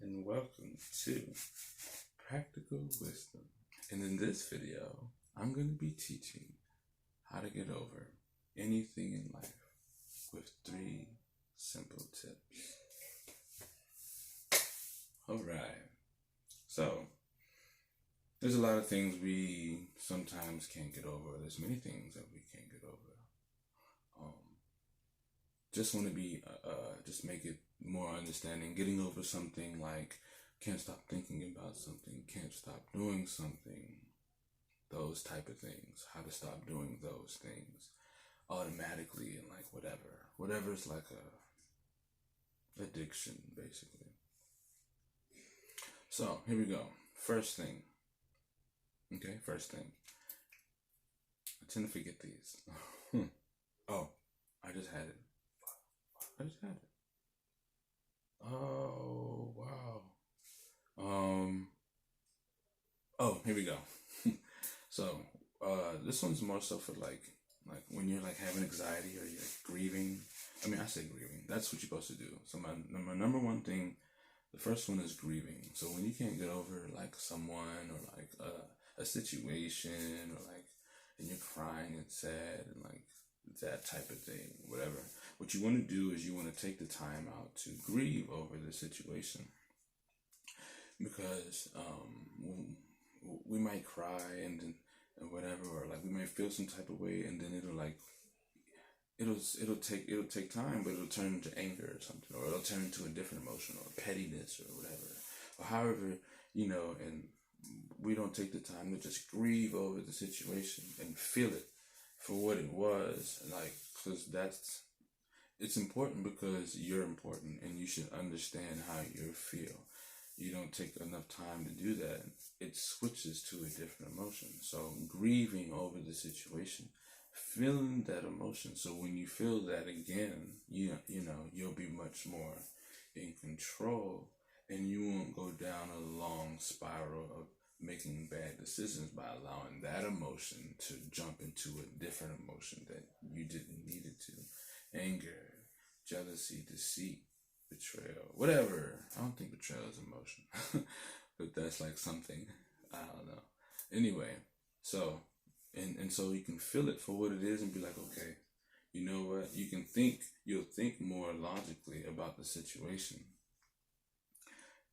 and welcome to Practical Wisdom. And in this video, I'm going to be teaching how to get over anything in life with 3 simple tips. Alright, so there's a lot of things we sometimes can't get over. There's many things that we can't get over. Just want to be, just make it more understanding. Getting over something like can't stop thinking about something, can't stop doing something, those type of things. How to stop doing those things automatically and like whatever's like a addiction basically. So here we go. First thing. Okay, first thing. I tend to forget these. Oh, I just had it. Oh, wow. Oh, here we go. So, this one's more so for like when you're like having anxiety or you're grieving. I mean, I say grieving. That's what you're supposed to do. So my number one thing, the first one is grieving. So when you can't get over like someone or like a situation or like, and you're crying and sad and like that type of thing, whatever. What you want to do is you want to take the time out to grieve over the situation, because we might cry and whatever, or like we might feel some type of way, and then it'll take time, but it'll turn into anger or something, or it'll turn into a different emotion or pettiness or whatever, or however, and we don't take the time to just grieve over the situation and feel it for what it was, like, because it's important, because you're important and you should understand how you feel. You don't take enough time to do that, it switches to a different emotion. So grieving over the situation, feeling that emotion. So when you feel that again, you'll be much more in control, and you won't go down a long spiral of making bad decisions by allowing that emotion to jump into a different emotion that you didn't need it to. Anger, jealousy, deceit, betrayal, whatever. I don't think betrayal is emotion, but that's like something, I don't know. Anyway, so, and so you can feel it for what it is and be like, okay, you know what? You'll think more logically about the situation,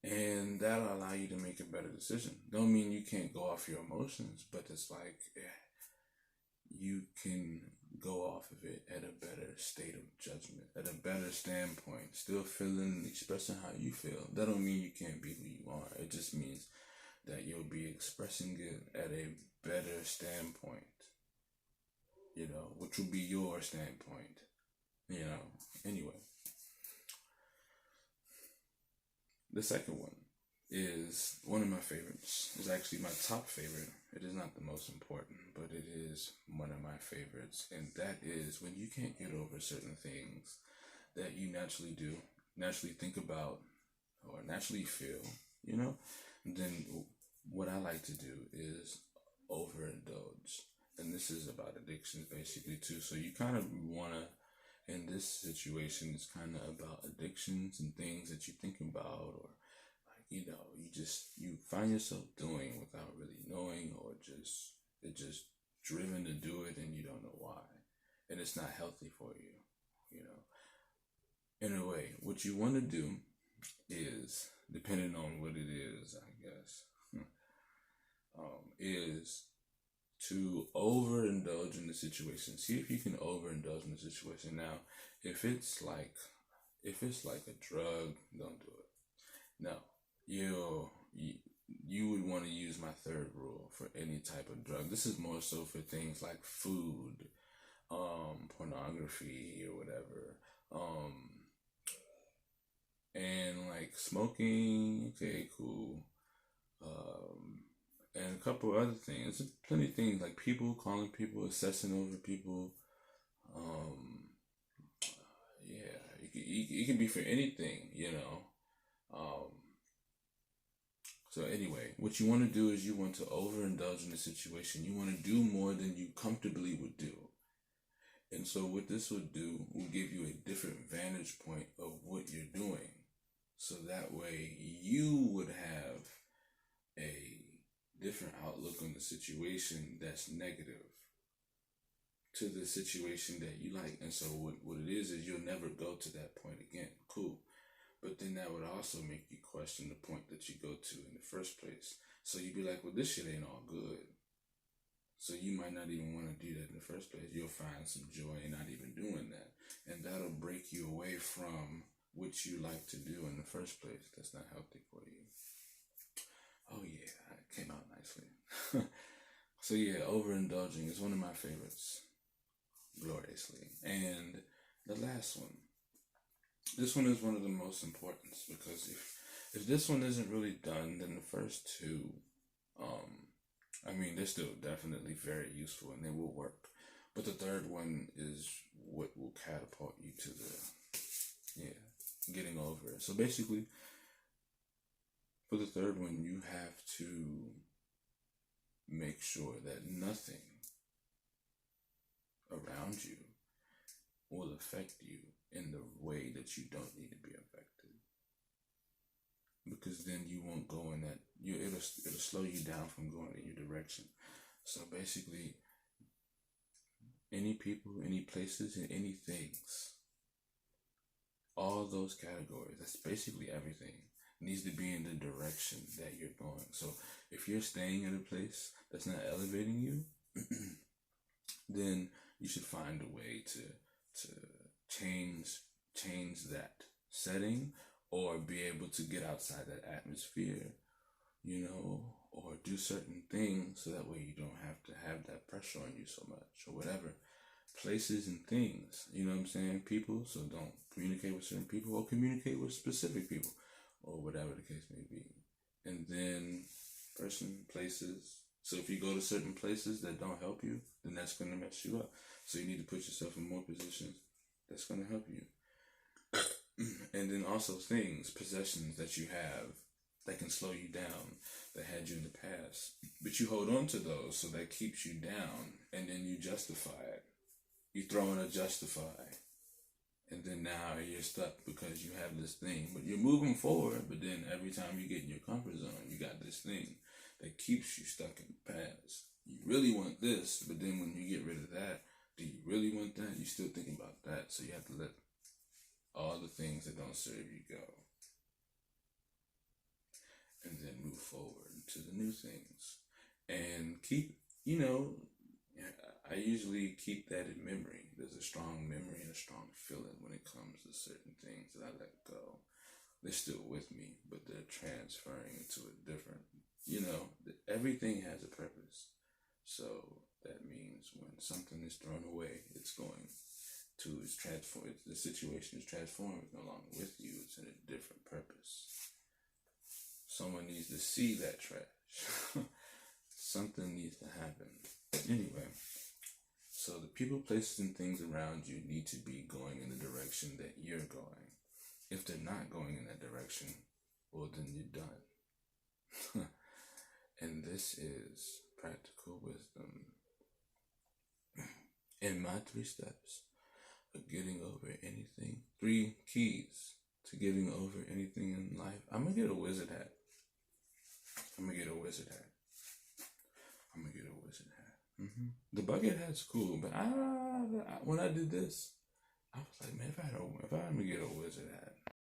and that'll allow you to make a better decision. Don't mean you can't go off your emotions, but it's like, you can go off of it at a better state of judgment, at a better standpoint, still feeling, expressing how you feel. That don't mean you can't be who you are. It just means that you'll be expressing it at a better standpoint, which will be your standpoint, Anyway, the second one is one of my favorites. It's actually my top favorite. It is not the most important, but it is one of my favorites. And that is when you can't get over certain things that you naturally do, naturally think about, or naturally feel, then what I like to do is overindulge. And this is about addictions basically too. So you kind of want to, in this situation, it's kind of about addictions and things that you think about, or you find yourself doing without really knowing, or it's just driven to do it and you don't know why. And it's not healthy for you, In a way, what you want to do is, depending on what it is, I guess, is to overindulge in the situation. See if you can overindulge in the situation. Now, if it's like a drug, don't do it. No, you would want to use my third rule for any type of drug. This is more so for things like food, pornography or whatever, and like smoking. Okay, cool. And a couple other things. There's plenty of things like people calling people, assessing over people. It can be for anything, So anyway, what you want to do is you want to overindulge in the situation. You want to do more than you comfortably would do. And so what this will do will give you a different vantage point of what you're doing. So that way you would have a different outlook on the situation that's negative to the situation that you like. And so what it is you'll never go to that point again. Cool. But then that would also make you question the point that you go to in the first place. So you'd be like, well, this shit ain't all good. So you might not even want to do that in the first place. You'll find some joy in not even doing that. And that'll break you away from what you like to do in the first place. That's not healthy for you. Oh yeah, it came out nicely. So yeah, overindulging is one of my favorites. Gloriously. And the last one. This one is one of the most important, because if this one isn't really done, then the first two, they're still definitely very useful and they will work. But the third one is what will catapult you to getting over it. So basically, for the third one, you have to make sure that nothing around you will affect you in the way that you don't need to be affected, because then you won't go in that. It'll slow you down from going in your direction. So basically, any people, any places, and any things, all those categories, that's basically everything, needs to be in the direction that you're going. So if you're staying in a place that's not elevating you, then you should find a way to change that setting, or be able to get outside that atmosphere, or do certain things so that way you don't have to have that pressure on you so much, or whatever. Places and things, you know what I'm saying? People, so don't communicate with certain people, or communicate with specific people, or whatever the case may be. And then places. So if you go to certain places that don't help you, then that's going to mess you up. So you need to put yourself in more positions that's going to help you. And then also things, possessions that you have that can slow you down, that had you in the past. But you hold on to those, so that keeps you down. And then you justify it. You throw in a justify. And then now you're stuck because you have this thing. But you're moving forward, but then every time you get in your comfort zone, you got this thing that keeps you stuck in the past. You really want this, but then when you get rid of that, do you really want that? You're still thinking about that, so you have to let all the things that don't serve you go. And then move forward to the new things. And keep, I usually keep that in memory. There's a strong memory and a strong feeling when it comes to certain things that I let go. They're still with me, but they're transferring into a different, everything has a purpose. So that means when something is thrown away, it's going to, the situation is transformed. It's no longer with you. It's in a different purpose. Someone needs to see that trash. Something needs to happen. Anyway, so the people, places, and things around you need to be going in the direction that you're going. If they're not going in that direction, well, then you're done. And this is practical wisdom. And my 3 steps of getting over anything. 3 keys to getting over anything in life. I'm going to get a wizard hat. The bucket hat's cool, but when I did this, I was like, man, if I'm going to get a wizard hat,